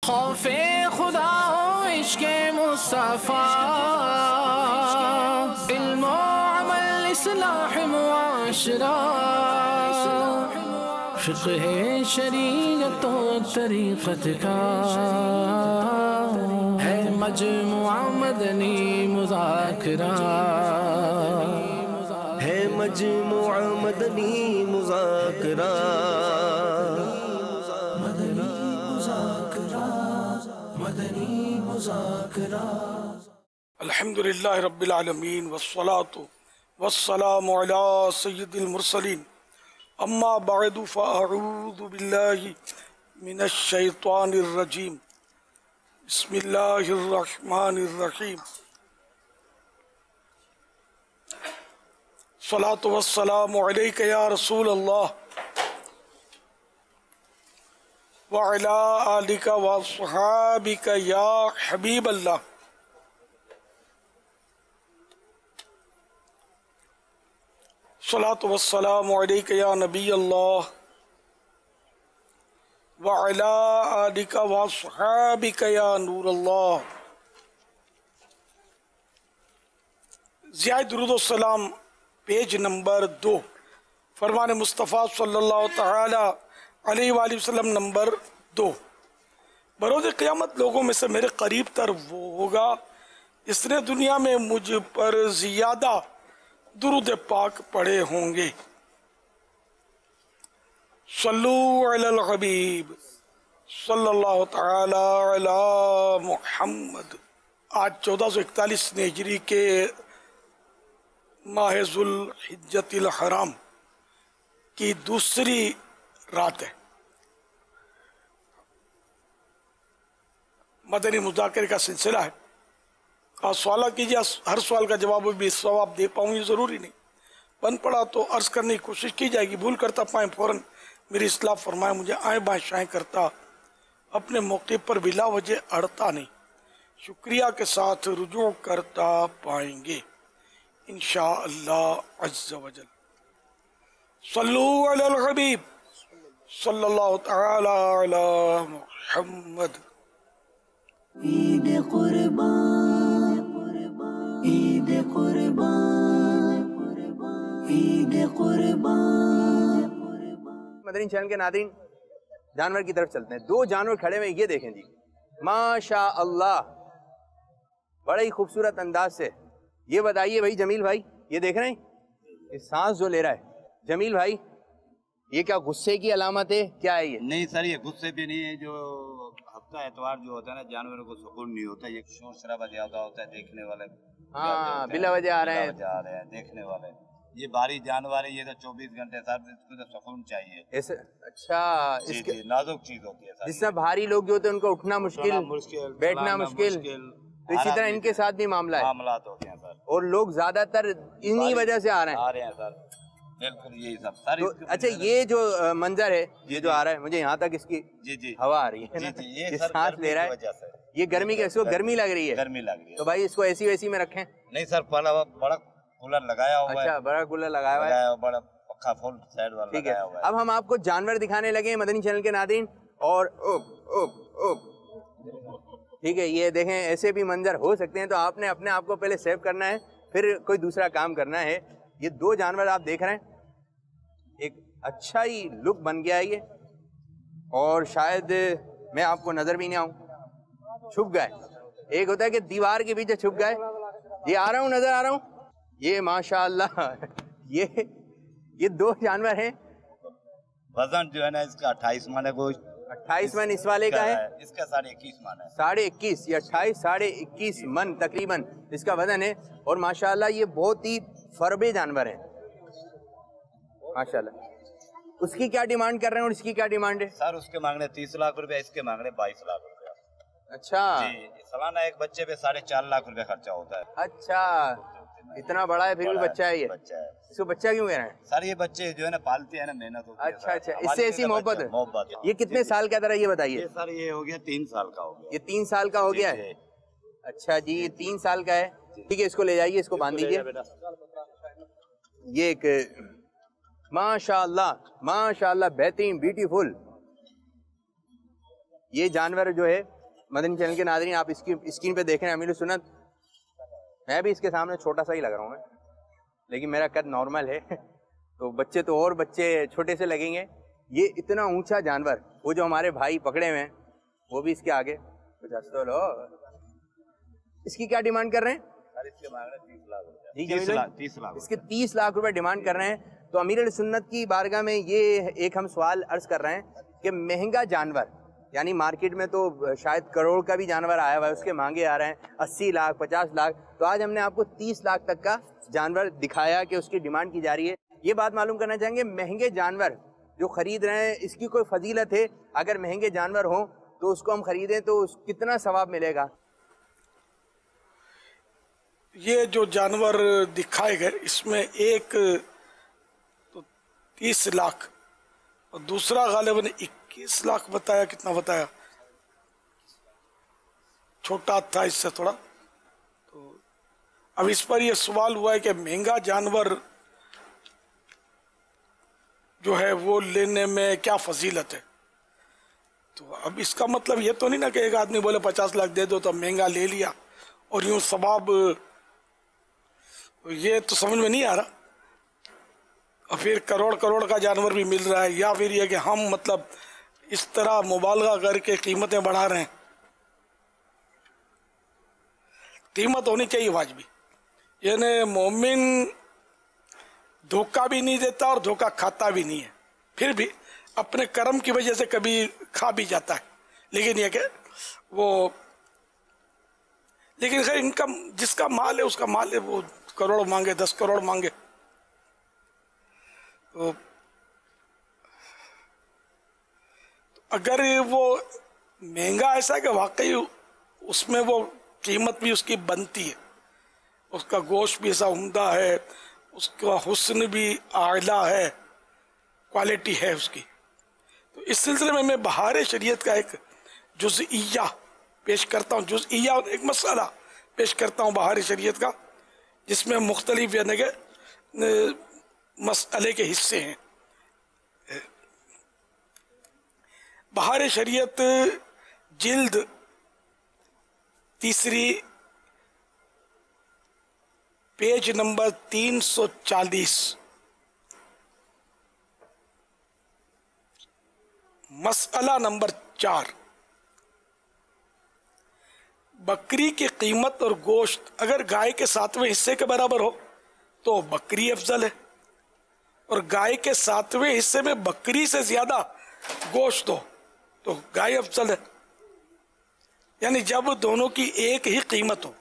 خوف خدا ہو عشق مصطفیٰ، علم و عمل اصلاح معاشرہ، فقہ شریعت و طریقت کا ہے مجموعہ مدنی مذاکرہ، ہے مجموعہ مدنی مذاکرہ، مدنی مذاکرہ۔ الحمدللہ رب العالمین والصلاة والسلام علی سید المرسلین، اما بعد فاعوذ باللہ من الشیطان الرجیم، بسم اللہ الرحمن الرحیم، الصلاة والسلام علیک یا رسول اللہ وعلی آلک واصحابک یا حبیب اللہ۔ الصلاة والسلام علیک یا نبی اللہ وعلی آلک واصحابک یا نور اللہ۔ ضیاء درود و سلام پیج نمبر 2، فرمان مصطفیٰ صلی اللہ تعالی علیہ وآلہ وسلم نمبر 2۔ بروز قیامت لوگوں میں سے میرے قریب تر وہ ہوگا جس نے دنیا میں مجھ پر زیادہ درود پاک پڑھے ہوں گے۔ صلو علی الحبیب صلی اللہ تعالی علی محمد۔ آج 1441 ہجری کے ماہ ذوالحجۃ الحرام کی دوسری رات ہے۔ مدنی مذاکرے کا سلسلہ ہے۔ آپ سوالہ کیجیے، ہر سوال کا جواب بھی ثواب دے پاؤں یہ ضروری نہیں، بن پڑا تو عرض کرنے کی کوشش کی جائے گی، بھول کرتا پائیں فوراً میری اصلاح فرمائے، مجھے آئیں بائیں شائیں کرتا اپنے موقع پر بلا وجہ اڑتا نہیں، شکریہ کے ساتھ رجوع کرتا پائیں گے انشاءاللہ عز و جل۔ صلو علی الحبیب صلی اللہ تعالی علی محمد۔ عید قربان، عید قربان، عید قربان۔ مدنی چینل کے ناظرین، جانور کی طرف چلتے ہیں۔ دو جانور کھڑے ہوئے، یہ دیکھیں جی، ماشاء اللہ، بڑا ہی خوبصورت انداز سے۔ یہ بتائیے بھائی جمیل بھائی، یہ دیکھ رہے ہیں یہ سانس جو لے رہا ہے، جمیل بھائی یہ کیا غصے کی علامت ہے، کیا ہے یہ؟ نہیں سر، یہ غصے پہ نہیں ہے، جو ہفتہ اتوار جو ہوتا ہے نا، جانوروں کو سکون نہیں ہوتا، یہ شور شرابہ زیادہ ہوتا ہے، دیکھنے والے ہاں بلا وجہ آ رہے ہیں دیکھنے والے۔ یہ باری جانور ہے، یہ تو 24 گھنٹے سر، اس کو تو سکون چاہیے۔ اچھا، جی نازک چیز ہوتی ہے سر، جس طرح بھاری لوگ جو ہوتے ہیں ان کو اٹھنا مشکل، بیٹھنا مشکل، تو اسی طرح ان کے ساتھ بھی معاملات ہوتے ہیں سر، اور لوگ زیادہ تر انہی وجہ سے آ رہے ہیں سر، بالکل یہی سب سر۔ اچھا، یہ جو منظر ہے، یہ جو آ رہا ہے، مجھے یہاں تک اس کی ہوا آ رہی ہے، یہ سانس لے رہا ہے، یہ گرمی کے، اس کو گرمی لگ رہی ہے، گرمی لگ رہی ہے، تو بھائی اس کو ایسی ویسی میں رکھیں؟ نہیں سر، بڑا کولر لگایا ہوا ہے۔ اچھا، بڑا کولر لگایا ہوا ہے، بڑا پکا فل سائڈ والا لگایا ہوا ہے۔ اب ہم آپ کو جانور دکھانے لگے ہیں مدنی چینل کے ناظرین، اور ٹھیک ہے، یہ دیکھیں ایسے بھی منظر ہو سکتے ہیں، تو آپ نے اپنے آپ کو پہلے سیو کرنا ہے، پھر کوئی دوسرا کام کرنا ہے۔ یہ دو جانور آپ دیکھ رہے ہیں، ایک اچھا ہی لک بن گیا ہے یہ، اور شاید میں آپ کو نظر بھی نہیں آؤں، چھپ گئے۔ ایک ہوتا ہے کہ دیوار کے پیچھے چھپ گئے، یہ آ رہا ہوں، نظر آ رہا ہوں، یہ ماشاءاللہ یہ دو جانور ہیں۔ وزن جو ہے نا اس کا 28 من ہے، گوشت 28 من اس والے کا ہے، اس کا 21.5 من ہے، 21.5 یا 28 21.5 من تقریباً اس کا وزن ہے، اور ماشاءاللہ یہ بہت ہی فربے جانور ہیں ماشاءاللہ۔ اس کی کیا ڈیمانڈ کر رہے ہیں اور اس کی کیا ڈیمانڈ ہے؟ سر اس کے مانگنے 30 لاکھ روپے، اس کے مانگنے 22 لاکھ روپے۔ اچھا جی، سالانہ ایک بچے پہ 4.5 لاکھ روپے خرچہ ہوتا ہے۔ اچھا، اتنا بڑا ہے پھر بھی بچہ ہے یہ؟ بچہ ہے، اس کو بچہ کیوں کہہ رہے ہیں؟ سر یہ بچے جو ہے نا پالتے ہیں نا، محنت ہوتی ہے۔ اچھا اچھا، اس سے ایسی محبت ہے؟ محبت۔ یہ کتنے سال کا تھا یہ بتائیے؟ یہ سر یہ ہو گیا 3 سال کا ہو گیا۔ یہ 3 سال کا ہو گیا ہے؟ اچھا جی، یہ 3 سال کا ہے، ٹھیک ہے، اس کو لے جائیے، اس کو باندھ دیجیے۔ یہ ایک ماشاءاللہ بہترین بیوٹیفل یہ جانور جو ہے مدنی چینل کے ناظرین آپ اس کی اسکرین پہ دیکھ رہے ہیں امیر السنت. میں بھی اس کے سامنے چھوٹا سا ہی لگ رہا ہوں لیکن میرا قد نارمل ہے تو بچے تو اور بچے چھوٹے سے لگیں گے. یہ اتنا اونچا جانور وہ جو ہمارے بھائی پکڑے ہوئے ہیں وہ بھی اس کے آگے. تو لو اس کی کیا ڈیمانڈ کر رہے ہیں؟ اس کے 30 لاکھ روپے ڈیمانڈ کر رہے ہیں. تو امیر سنت کی بارگاہ میں یہ ایک ہم سوال عرض کر رہے ہیں کہ مہنگا جانور یعنی مارکیٹ میں تو شاید کروڑ کا بھی جانور آیا ہوا ہے, اس کے مانگے آ رہے ہیں 80 لاکھ 50 لاکھ. تو آج ہم نے آپ کو 30 لاکھ تک کا جانور دکھایا کہ اس کی ڈیمانڈ کی جا رہی ہے. یہ بات معلوم کرنا چاہیں گے مہنگے جانور جو خرید رہے ہیں اس کی کوئی فضیلت ہے؟ اگر مہنگے جانور ہوں تو اس کو ہم خریدیں تو کتنا ثواب ملے گا؟ یہ جو جانور دکھائے گئے اس میں ایک تو 30 لاکھ اور دوسرا غالباً 21 لاکھ بتایا. کتنا بتایا؟ چھوٹا تھا اس سے تھوڑا. تو اب اس پر یہ سوال ہوا ہے کہ مہنگا جانور جو ہے وہ لینے میں کیا فضیلت ہے. تو اب اس کا مطلب یہ تو نہیں نا کہ ایک آدمی بولے 50 لاکھ دے دو تو مہنگا لے لیا اور یوں ثواب, یہ تو سمجھ میں نہیں آ رہا. اور پھر کروڑ کا جانور بھی مل رہا ہے, یا پھر یہ کہ ہم مطلب اس طرح مبالغہ کر کے قیمتیں بڑھا رہے ہیں. قیمت ہونی چاہیے واجبی. یعنی مومن دھوکہ بھی نہیں دیتا اور دھوکہ کھاتا بھی نہیں ہے, پھر بھی اپنے کرم کی وجہ سے کبھی کھا بھی جاتا ہے. لیکن یہ کہ وہ لیکن خیر ان کا جس کا مال ہے اس کا مال ہے, وہ کروڑ مانگے 10 کروڑ مانگے. تو اگر وہ مہنگا ایسا ہے کہ واقعی اس میں وہ قیمت بھی اس کی بنتی ہے, اس کا گوشت بھی ایسا عمدہ ہے, اس کا حسن بھی اعلیٰ ہے, کوالٹی ہے اس کی. تو اس سلسلے میں بہار شریعت کا ایک جزئیہ پیش کرتا ہوں, جزئیہ ایک مسئلہ پیش کرتا ہوں بہار شریعت کا, جس میں مختلف یعنی کہ مسئلے کے حصے ہیں. بہار شریعت جلد 3 پیج نمبر 340 مسئلہ نمبر 4. بکری کی قیمت اور گوشت اگر گائے کے 7ویں حصے کے برابر ہو تو بکری افضل ہے, اور گائے کے 7ویں حصے میں بکری سے زیادہ گوشت ہو تو گائے افضل ہے. یعنی جب دونوں کی ایک ہی قیمت ہو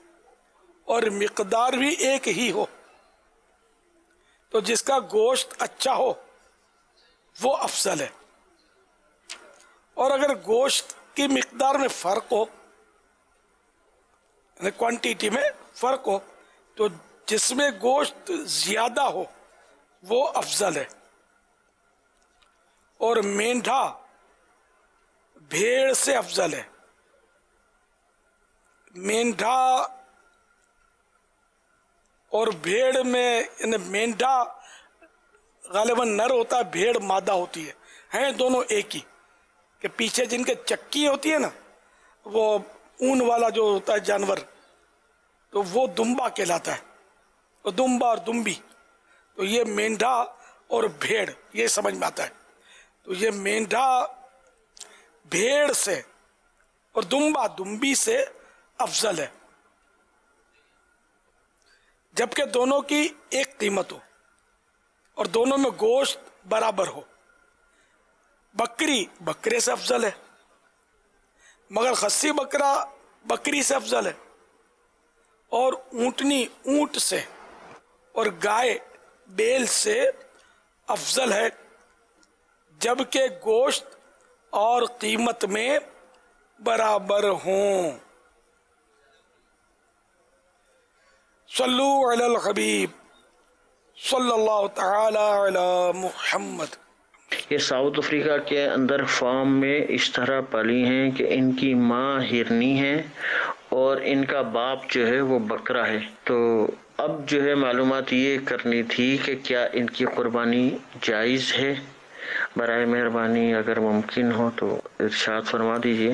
اور مقدار بھی ایک ہی ہو تو جس کا گوشت اچھا ہو وہ افضل ہے, اور اگر گوشت کی مقدار میں فرق ہو یعنی کوانٹیٹی میں فرق ہو تو جس میں گوشت زیادہ ہو وہ افضل ہے. اور مینڈھا بھیڑ سے افضل ہے. مینڈھا اور بھیڑ میں یعنی مینڈھا غالباً نر ہوتا ہے, بھیڑ مادہ ہوتی ہے, ہیں دونوں ایک ہی, کہ پیچھے جن کے چکی ہوتی ہے نا وہ اون والا جو ہوتا ہے جانور تو وہ دمبا کہلاتا ہے, اور دمبا اور دمبی. تو یہ مینڈھا اور بھیڑ یہ سمجھ میں آتا ہے. تو یہ مینڈھا بھیڑ سے اور دمبا دمبی سے افضل ہے, جبکہ دونوں کی ایک قیمت ہو اور دونوں میں گوشت برابر ہو. بکری بکرے سے افضل ہے, مگر خصی بکرا بکری سے افضل ہے, اور اونٹنی اونٹ سے اور گائے بیل سے افضل ہے, جبکہ گوشت اور قیمت میں برابر ہوں. صلو علی الحبیب صلی اللہ تعالی علی محمد. یہ ساؤتھ افریقہ کے اندر فارم میں اس طرح پلی ہیں کہ ان کی ماں ہرنی ہے اور ان کا باپ جو ہے وہ بکرا ہے. تو اب جو ہے معلومات یہ کرنی تھی کہ کیا ان کی قربانی جائز ہے؟ برائے مہربانی اگر ممکن ہو تو ارشاد فرما دیجیے.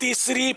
3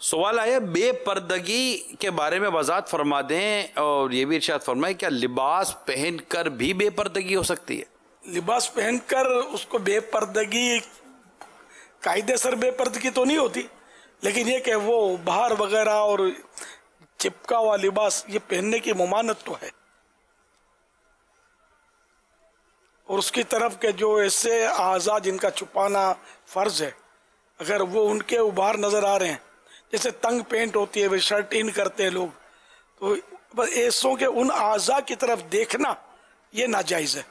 سوال آیا بے پردگی کے بارے میں وضاحت فرما دیں، اور یہ بھی ارشاد فرمائیں کیا لباس پہن کر بھی بے پردگی ہو سکتی ہے؟ لباس پہن کر اس کو بے پردگی قاعدے سر بے پردگی تو نہیں ہوتی، لیکن یہ کہ وہ باہر وغیرہ اور چپکا ہوا لباس یہ پہننے کی ممانعت تو ہے، اور اس کی طرف کے جو ایسے اعضاء جن کا چھپانا فرض ہے اگر وہ ان کے ابھار نظر آ رہے ہیں، جیسے تنگ پینٹ ہوتی ہے وہ شرٹ ان کرتے ہیں لوگ، تو بس ایسوں کے ان اعضاء کی طرف دیکھنا یہ ناجائز ہے۔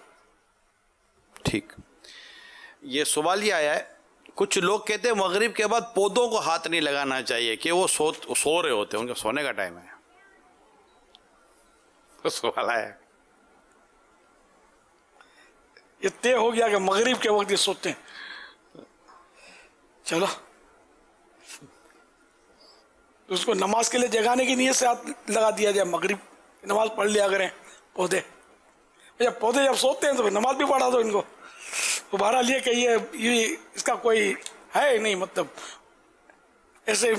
ٹھیک، یہ سوال یہ آیا ہے، کچھ لوگ کہتے ہیں مغرب کے بعد پودوں کو ہاتھ نہیں لگانا چاہیے کہ وہ سو رہے ہوتے ہیں، ان کا سونے کا ٹائم ہے، تو سوال آیا یہ طے ہو گیا کہ مغرب کے وقت یہ سوتے ہیں، چلو اس کو نماز کے لیے جگانے کی نیت سے ہاتھ لگا دیا جائے، مغرب نماز پڑھ لیا کریں پودے، جب پودے جب سوتے ہیں تو پھر نماز بھی پڑھا دو ان کو، تو بہرحال یہ کہ یہ اس کا کوئی ہے نہیں، مطلب ایسے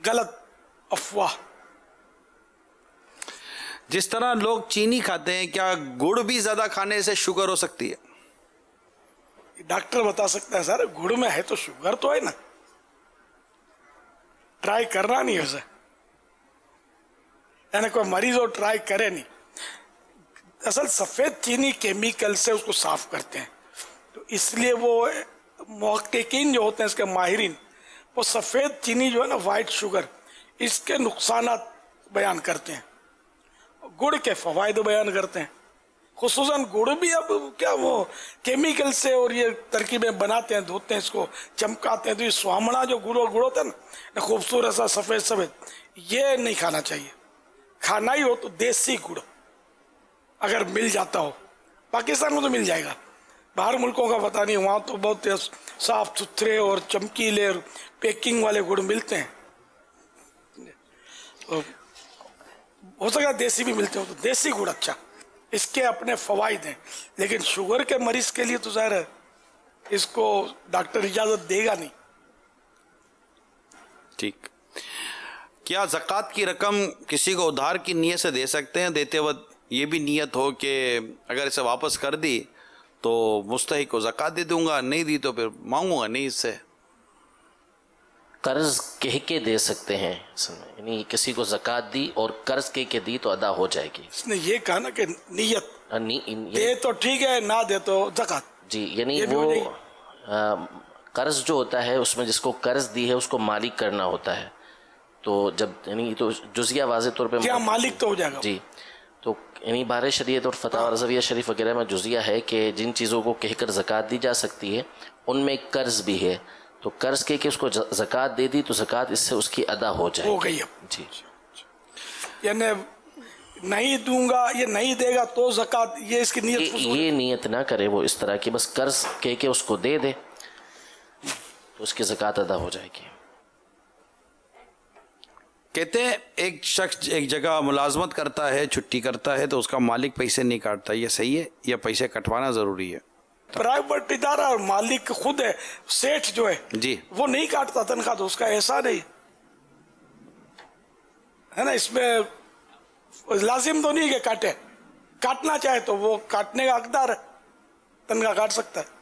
غلط افواہ۔ جس طرح لوگ چینی کھاتے ہیں کیا گڑ بھی زیادہ کھانے سے شوگر ہو سکتی ہے؟ ڈاکٹر بتا سکتا ہے سر، گڑ میں ہے تو شوگر تو ہے نا، ٹرائی کرنا نہیں اسے، یعنی کوئی مریض ہو ٹرائی کرے نہیں۔ اصل سفید چینی کیمیکل سے اس کو صاف کرتے ہیں، تو اس لیے وہ محققین جو ہوتے ہیں اس کے ماہرین وہ سفید چینی جو ہے نا وائٹ شوگر اس کے نقصانات بیان کرتے ہیں، گڑ کے فوائد بیان کرتے ہیں، خصوصاً گڑ بھی اب کیا وہ کیمیکل سے اور یہ ترکیبیں بناتے ہیں، دھوتے ہیں اس کو، چمکاتے ہیں، تو یہ سوامڑا جو گڑ ہوتا ہے نا خوبصورت سا سفید سفید، یہ نہیں کھانا چاہیے۔ کھانا ہی ہو تو دیسی گڑ اگر مل جاتا ہو، پاکستان میں تو مل جائے گا، باہر ملکوں کا پتہ نہیں، وہاں تو بہت صاف ستھرے اور چمکیلے اور پیکنگ والے گڑ ملتے ہیں، ہو سکتا دیسی بھی ملتے ہو تو دیسی گڑ اچھا، اس کے اپنے فوائد ہیں، لیکن شوگر کے مریض کے لیے تو ظاہر ہے اس کو ڈاکٹر اجازت دے گا نہیں۔ ٹھیک، کیا زکوٰۃ کی رقم کسی کو ادھار کی نیت سے دے سکتے ہیں؟ دیتے وقت یہ بھی نیت ہو کہ اگر اسے واپس کر دی تو مستحق کو زکوٰۃ دے دوں گا، نہیں دی تو پھر مانگوں گا نہیں اس سے؟ قرض کہہ کے دے سکتے ہیں، یعنی کسی کو زکوٰۃ دی اور قرض کہہ کے دی تو ادا ہو جائے گی۔ اس نے یہ کہا نا کہ نیت دے تو ٹھیک ہے، نہ دے تو زکوٰۃ، جی، یعنی وہ قرض جو ہوتا ہے اس میں جس کو قرض دی ہے اس کو مالک کرنا ہوتا ہے، تو جب یعنی تو جزیہ واضح طور پہ کیا مالک تو ہو جائے گا، جی، تو یعنی بارِ شریعت اور فتاوی رضویہ شریف وغیرہ میں جزیہ ہے کہ جن چیزوں کو کہہ کر زکوٰۃ دی جا سکتی ہے ان میں ایک قرض بھی ہے، تو قرض کہہ کے اس کو زکوٰۃ دے دی تو زکوٰۃ اس سے اس کی ادا ہو جائے گی، ہو گئی اب، جی، یعنی نہیں دوں گا یہ نہیں دے گا تو زکوٰۃ، یہ اس کی نیت یہ نیت نہ کرے وہ اس طرح کی، بس قرض کہہ کے اس کو دے دے تو اس کی زکوٰۃ ادا ہو جائے گی۔ کہتے ہیں ایک شخص ایک جگہ ملازمت کرتا ہے، چھٹی کرتا ہے، تو اس کا مالک پیسے نہیں کاٹتا، یہ صحیح ہے یا پیسے کٹوانا ضروری ہے؟ پرائیویٹ ادارہ اور مالک خود ہے، سیٹھ جو ہے جی، وہ نہیں کاٹتا تنخواہ، تو اس کا ایسا نہیں ہے نا، اس میں لازم تو نہیں کہ کاٹے، کاٹنا چاہے تو وہ کاٹنے کا حقدار ہے، تنخواہ کاٹ سکتا ہے۔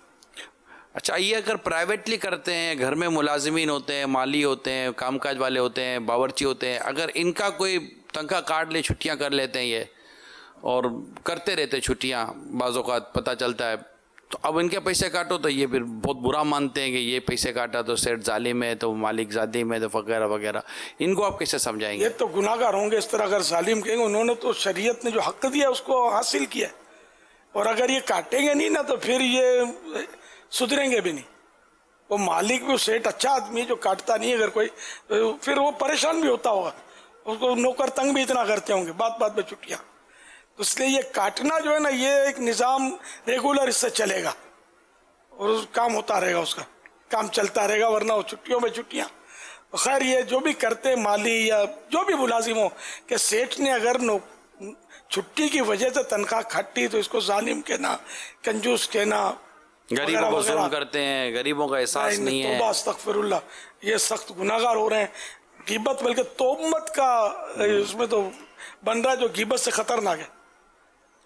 اچھا، یہ اگر پرائیویٹلی کرتے ہیں، گھر میں ملازمین ہوتے ہیں، مالی ہوتے ہیں، کام کاج والے ہوتے ہیں، باورچی ہوتے ہیں، اگر ان کا کوئی تنخواہ کاٹ لے، چھٹیاں کر لیتے ہیں یہ اور کرتے رہتے چھٹیاں، بعض اوقات پتہ چلتا ہے، تو اب ان کے پیسے کاٹو تو یہ پھر بہت برا مانتے ہیں کہ یہ پیسے کاٹا تو سیٹ ظالم ہے، تو مالک ظالم ہے، تو وغیرہ وغیرہ، ان کو آپ کیسے سمجھائیں گے؟ یہ تو گناہ گار ہوں گے اس طرح اگر ظالم کہیں گے، انہوں نے تو شریعت نے جو حق دیا اس کو حاصل کیا، اور اگر یہ کاٹیں گے نہیں نا تو پھر یہ سدھریں گے بھی نہیں، وہ مالک بھی سیٹ اچھا آدمی ہے جو کاٹتا نہیں، اگر کوئی پھر وہ پریشان بھی ہوتا ہوگا، اس کو نوکر تنگ بھی اتنا کرتے ہوں گے بات بات پہ چھٹیاں، تو اس لیے یہ کاٹنا جو ہے نا یہ ایک نظام ریگولر اس سے چلے گا اور کام ہوتا رہے گا، اس کا کام چلتا رہے گا، ورنہ وہ چھٹیوں میں چھٹیاں۔ خیر یہ جو بھی کرتے مالی یا جو بھی ملازم ہو کہ سیٹھ نے اگر چھٹی کی وجہ سے تنخواہ کھٹی تو اس کو ظالم کہنا، کنجوس کہنا، غریبوں کو ظلم کرتے ہیں, غریبوں کا احساس نہیں ہے. توبہ استغفر اللہ, یہ سخت گناہگار ہو رہے ہیں. غیبت بلکہ تومت کا اس میں تو بن رہا ہے جو غیبت سے خطرناک ہے.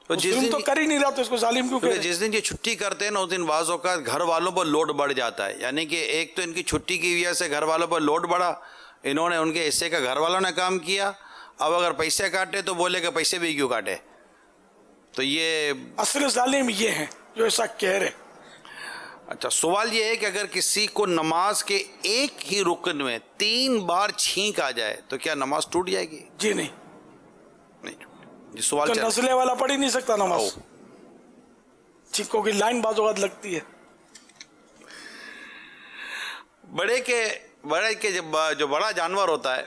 ظلم تو کر ہی نہیں رہا تو اس کو ظالم کیوں کہتے ہیں؟ جس دن یہ چھٹی کرتے ہیں نا اس دن بعض اوقات گھر والوں پر لوڈ بڑھ جاتا ہے. یعنی کہ ایک تو ان کی چھٹی کی وجہ سے گھر والوں پر لوڈ بڑھا, انہوں نے ان کے حصے کا گھر والوں نے کام کیا, اب اگر پیسے کاٹے تو بولے کہ پیسے بھی کیوں کاٹے. تو یہ اصل ظالم یہ ہیں جو ایسا کہہ رہے. اچھا, سوال یہ ہے کہ اگر کسی کو نماز کے ایک ہی رکن میں 3 بار چھینک آ جائے تو کیا نماز ٹوٹ جائے گی؟ جی نہیں, جی سوال تو نزلے والا پڑھ ہی نہیں سکتا نماز. چھینکوں کی لائن بعض اوقات لگتی ہے. بڑے کے جو بڑا جانور ہوتا ہے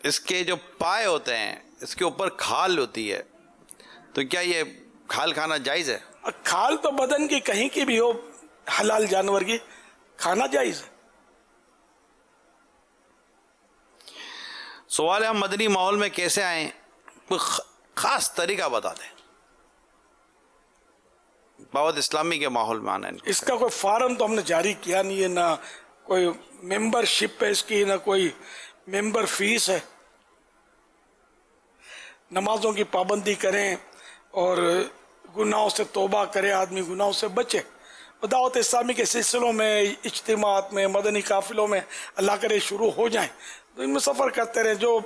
اس کے جو پائے ہوتے ہیں اس کے اوپر کھال ہوتی ہے, تو کیا یہ کھال کھانا جائز ہے؟ کھال تو بدن کی کہیں کی بھی ہو, حلال جانور کی کھانا جائز ہے. سوال ہے ہم مدنی ماحول میں کیسے آئیں, کوئی خاص طریقہ بتا دیں. دعوت اسلامی کے ماحول میں آنا ہے. اس کا کوئی فارم تو ہم نے جاری کیا نہیں ہے, نہ کوئی ممبر شپ ہے اس کی, نہ کوئی ممبر فیس ہے. نمازوں کی پابندی کریں اور گناہوں سے توبہ کرے, آدمی گناہوں سے بچے. دعوت اسلامی کے سلسلوں میں, اجتماعات میں, مدنی قافلوں میں اللہ کرے شروع ہو جائیں تو ان میں سفر کرتے رہیں. جو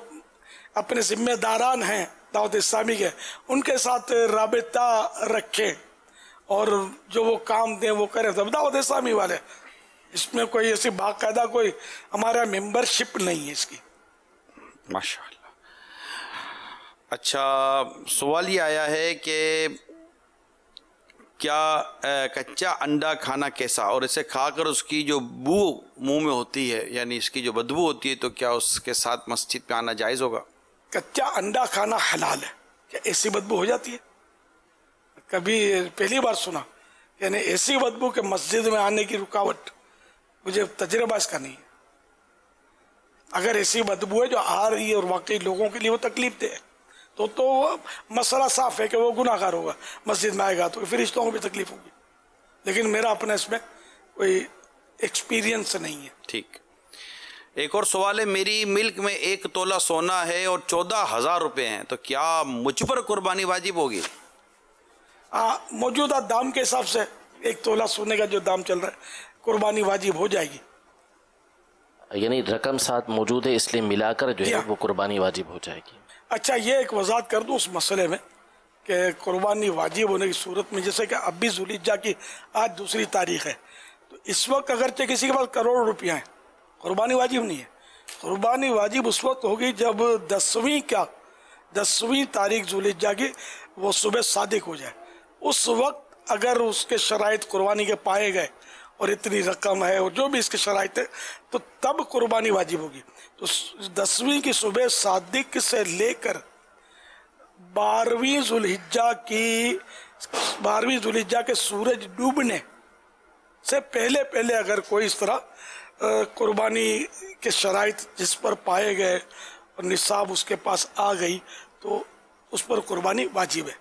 اپنے ذمہ داران ہیں دعوت اسلامی کے ان کے ساتھ رابطہ رکھیں اور جو وہ کام دیں وہ کریں. تب دعوت اسلامی والے, اس میں کوئی ایسی باقاعدہ کوئی ہمارا ممبر شپ نہیں ہے اس کی. ماشاء اللہ. اچھا, سوال یہ آیا ہے کہ کیا کچا انڈا کھانا کیسا, اور اسے کھا کر اس کی جو بو منہ میں ہوتی ہے یعنی اس کی جو بدبو ہوتی ہے تو کیا اس کے ساتھ مسجد میں آنا جائز ہوگا؟ کچا انڈا کھانا حلال ہے. کیا ایسی بدبو ہو جاتی ہے؟ کبھی پہلی بار سنا, یعنی ایسی بدبو کہ مسجد میں آنے کی رکاوٹ, مجھے تجربہ اس کا نہیں ہے. اگر ایسی بدبو ہے جو آ رہی ہے اور واقعی لوگوں کے لیے وہ تکلیف دہ ہے تو مسئلہ صاف ہے کہ وہ گناہ گار ہوگا. مسجد میں آئے گا تو فرشتوں کو بھی تکلیف ہوگی, لیکن میرا اپنا اس میں کوئی ایکسپیرینس نہیں ہے. ٹھیک. ایک اور سوال ہے, میری ملک میں 1 تولہ سونا ہے اور 14,000 روپے ہیں, تو کیا مجھ پر قربانی واجب ہوگی؟ موجودہ دام کے حساب سے 1 تولہ سونے کا جو دام چل رہا ہے قربانی واجب ہو جائے گی. یعنی رقم ساتھ موجود ہے اس لیے ملا کر جو ہے وہ قربانی واجب ہو جائے گی. اچھا, یہ ایک وضاحت کر دوں اس مسئلے میں کہ قربانی واجب ہونے کی صورت میں, جیسے کہ اب بھی ذوالحجہ کی آج 2 تاریخ ہے, تو اس وقت اگرچہ کسی کے پاس کروڑ روپیہ ہیں, قربانی واجب نہیں ہے. قربانی واجب اس وقت ہوگی جب 10ویں تاریخ ذوالحجہ کی وہ صبح صادق ہو جائے. اس وقت اگر اس کے شرائط قربانی کے پائے گئے اور اتنی رقم ہے اور جو بھی اس کے شرائط ہے تو تب قربانی واجب ہوگی. تو 10ویں کی صبح صادق سے لے کر 12ویں ذوالحجہ کے سورج ڈوبنے سے پہلے اگر کوئی اس طرح قربانی کے شرائط جس پر پائے گئے اور نصاب اس کے پاس آ گئی تو اس پر قربانی واجب ہے.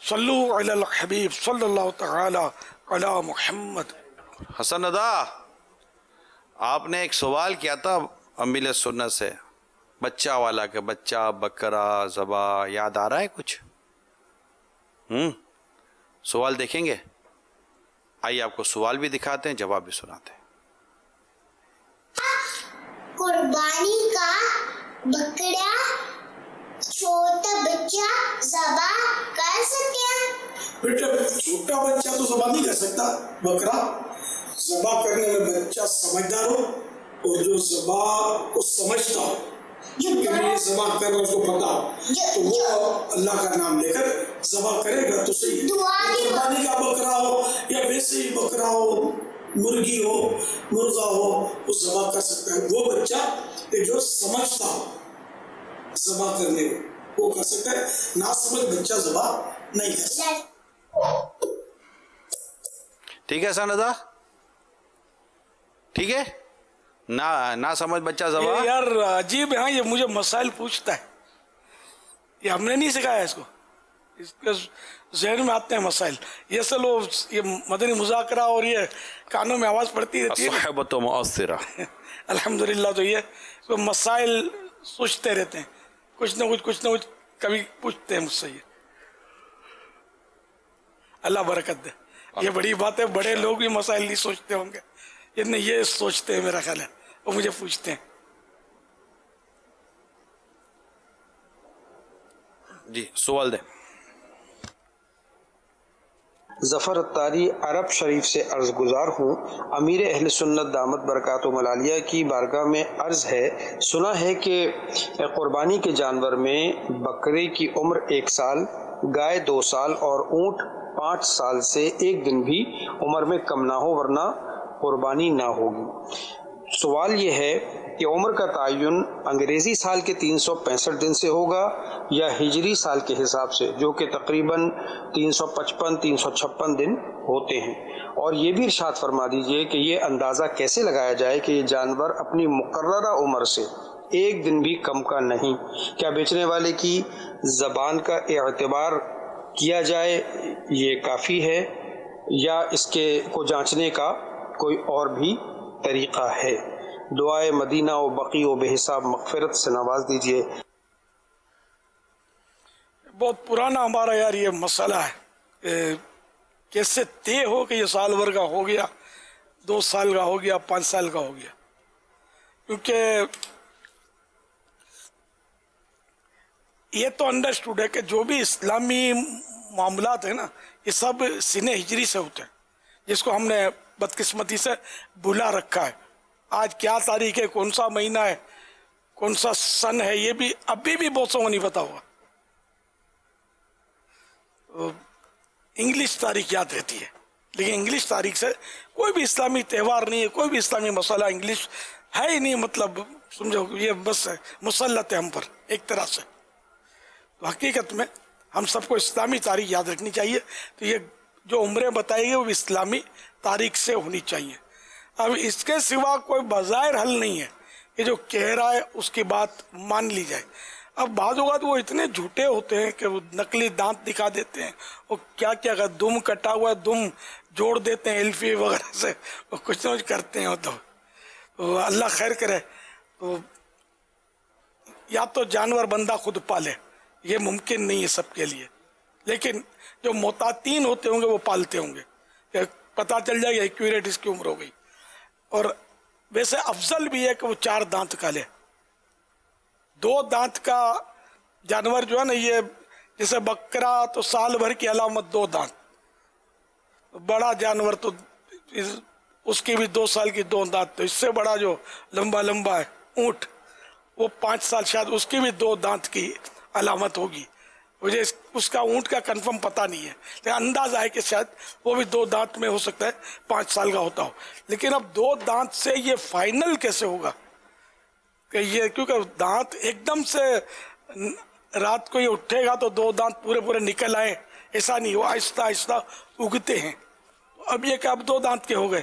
صلو علی الحبیب صلی اللہ تعالی علی محمد. حسن ادا, آپ نے ایک سوال کیا تھا امیل سنت سے, بچہ والا, کہ بچہ بکرا ذبح, یاد آ رہا ہے کچھ؟ سوال دیکھیں گے؟ آئیے آپ کو سوال بھی دکھاتے ہیں, جواب بھی سناتے ہیں. قربانی کا بکرا چھوٹا بچہ ذبح کر سکتے ہیں؟ بیٹا چھوٹا بچہ تو ذبح نہیں کر سکتا. بکرا ذبح کرنے میں بچہ سمجھدار ہو اور جو ذبح کو سمجھتا ہو کہ میں ذبح کر رہا اس کو پتا ہو تو وہ اللہ کا نام لے کر ذبح کرے گا تو صحیح ہے. قربانی کا بکرا ہو یا ویسے ہی بکرا ہو, مرغی ہو, مرغا ہو, وہ ذبح کر سکتا ہے. وہ بچہ جو سمجھتا ہو ذبح کرنے وہ کر سکتا ہے, نہ سمجھ بچہ ذبح نہیں کر سکتا. ٹھیک ہے سندا, ٹھیک ہے, نہ سمجھ بچہ ذبح. یار عجیب ہے, یہ مجھے مسائل پوچھتا ہے, یہ ہم نے نہیں سکھایا اس کو. اس کے ذہن میں آتے ہیں مسائل. یہ سے لوگ یہ مدنی مذاکرہ اور یہ کانوں میں آواز پڑتی رہتی ہے الصحبۃ مؤثرہ. الحمدللہ. تو یہ مسائل سوچتے رہتے ہیں, کچھ نہ کچھ کبھی پوچھتے ہیں مجھ سے. یہ اللہ برکت دے. یہ بڑی بات ہے, بڑے لوگ بھی مسائل نہیں سوچتے ہوں گے, یہ سوچتے ہیں میرا خیال ہے, وہ مجھے پوچھتے ہیں. جی سوال دیں. ظفر اتاری عرب شریف سے عرض گزار ہوں. امیر اہل سنت دامت برکاتہم العالیہ کی بارگاہ میں عرض ہے, سنا ہے کہ قربانی کے جانور میں بکرے کی عمر 1 سال, گائے 2 سال اور اونٹ 5 سال سے 1 دن بھی عمر میں کم نہ ہو, ورنہ قربانی نہ ہوگی. سوال یہ ہے کہ عمر کا تعین انگریزی سال کے 365 دن سے ہوگا یا ہجری سال کے حساب سے, جو کہ تقریباً 355-356 دن ہوتے ہیں. اور یہ بھی ارشاد فرما دیجئے کہ یہ اندازہ کیسے لگایا جائے کہ یہ جانور اپنی مقررہ عمر سے 1 دن بھی کم کا نہیں. کیا بیچنے والے کی زبان کا اعتبار کیا جائے یہ کافی ہے, یا اس کے کو جانچنے کا کوئی اور بھی طریقہ ہے؟ دعائے مدینہ و بقی و بے حساب مغفرت سے نواز دیجئے. بہت پرانا ہمارا یار یہ مسئلہ ہے, کیسے طے ہو کہ یہ سال بھر کا ہو گیا, 2 سال کا ہو گیا, 5 سال کا ہو گیا. کیونکہ یہ تو انڈرسٹوڈ ہے کہ جو بھی اسلامی معاملات ہیں نا, یہ سب سن ہجری سے ہوتے ہیں, جس کو ہم نے بدقسمتی سے بھلا رکھا ہے. آج کیا تاریخ ہے, کون سا مہینہ ہے, کون سا سن ہے, یہ بھی ابھی بھی بہت سو نہیں پتا ہوا. انگلش تاریخ یاد رہتی ہے, لیکن انگلش تاریخ سے کوئی بھی اسلامی تہوار نہیں ہے, کوئی بھی اسلامی مسئلہ انگلش ہے ہی نہیں. مطلب سمجھو یہ بس مسلط ہے ہم پر ایک طرح سے. تو حقیقت میں ہم سب کو اسلامی تاریخ یاد رکھنی چاہیے. تو یہ جو عمریں بتائی گئی وہ بھی اسلامی تاریخ سے ہونی چاہیے. اب اس کے سوا کوئی بظاہر حل نہیں ہے کہ جو کہہ رہا ہے اس کی بات مان لی جائے. اب بعض اوقات وہ اتنے جھوٹے ہوتے ہیں کہ وہ نقلی دانت دکھا دیتے ہیں, وہ کیا دم کٹا ہوا دم جوڑ دیتے ہیں الفی وغیرہ سے, وہ کچھ نہ کچھ کرتے ہیں. تو اللہ خیر کرے. تو یا تو جانور بندہ خود پالے, یہ ممکن نہیں ہے سب کے لیے, لیکن جو محتاطین ہوتے ہوں گے وہ پالتے ہوں گے کہ پتہ چل جائے گا ایکوریٹ اس کی عمر ہو گئی. اور ویسے افضل بھی ہے کہ وہ 4 دانت کا لے. 2 دانت کا جانور جو ہے نا, یہ جیسے بکرا تو سال بھر کی علامت 2 دانت, بڑا جانور تو اس کی بھی 2 سال کی 2 دانت, تو اس سے بڑا جو لمبا ہے اونٹ, وہ 5 سال شاید اس کی بھی 2 دانت کی علامت ہوگی. مجھے اس کا اونٹ کا کنفرم پتہ نہیں ہے, لیکن اندازہ ہے کہ شاید وہ بھی 2 دانت میں ہو سکتا ہے 5 سال کا ہوتا ہو. لیکن اب 2 دانت سے یہ فائنل کیسے ہوگا کہ یہ, کیونکہ دانت ایک دم سے رات کو یہ اٹھے گا تو 2 دانت پورے نکل آئے, ایسا نہیں, وہ آہستہ آہستہ اگتے ہیں. اب یہ کہ اب 2 دانت کے ہو گئے,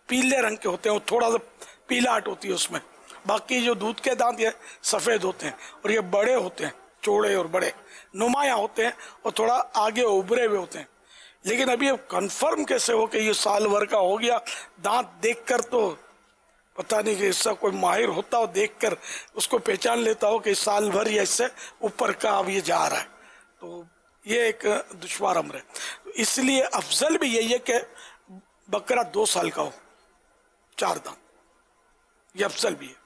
پیلے رنگ کے ہوتے ہیں, وہ تھوڑا سا پیلاہٹ ہوتی ہے اس میں. باقی جو دودھ کے دانت یہ سفید ہوتے ہیں, اور یہ بڑے ہوتے ہیں, چوڑے اور بڑے نمایاں ہوتے ہیں, اور تھوڑا آگے ابھرے ہوئے ہوتے ہیں. لیکن ابھی کنفرم کیسے ہو کہ یہ سال بھر کا ہو گیا؟ دانت دیکھ کر تو پتہ نہیں کہ اس سے کوئی ماہر ہوتا ہو, دیکھ کر اس کو پہچان لیتا ہو کہ سال بھر یا اس سے اوپر کا اب یہ جا رہا ہے. تو یہ ایک دشوار امر ہے. اس لیے افضل بھی یہی ہے کہ بکرا 2 سال کا ہو, 4 دانت, یہ افضل بھی ہے.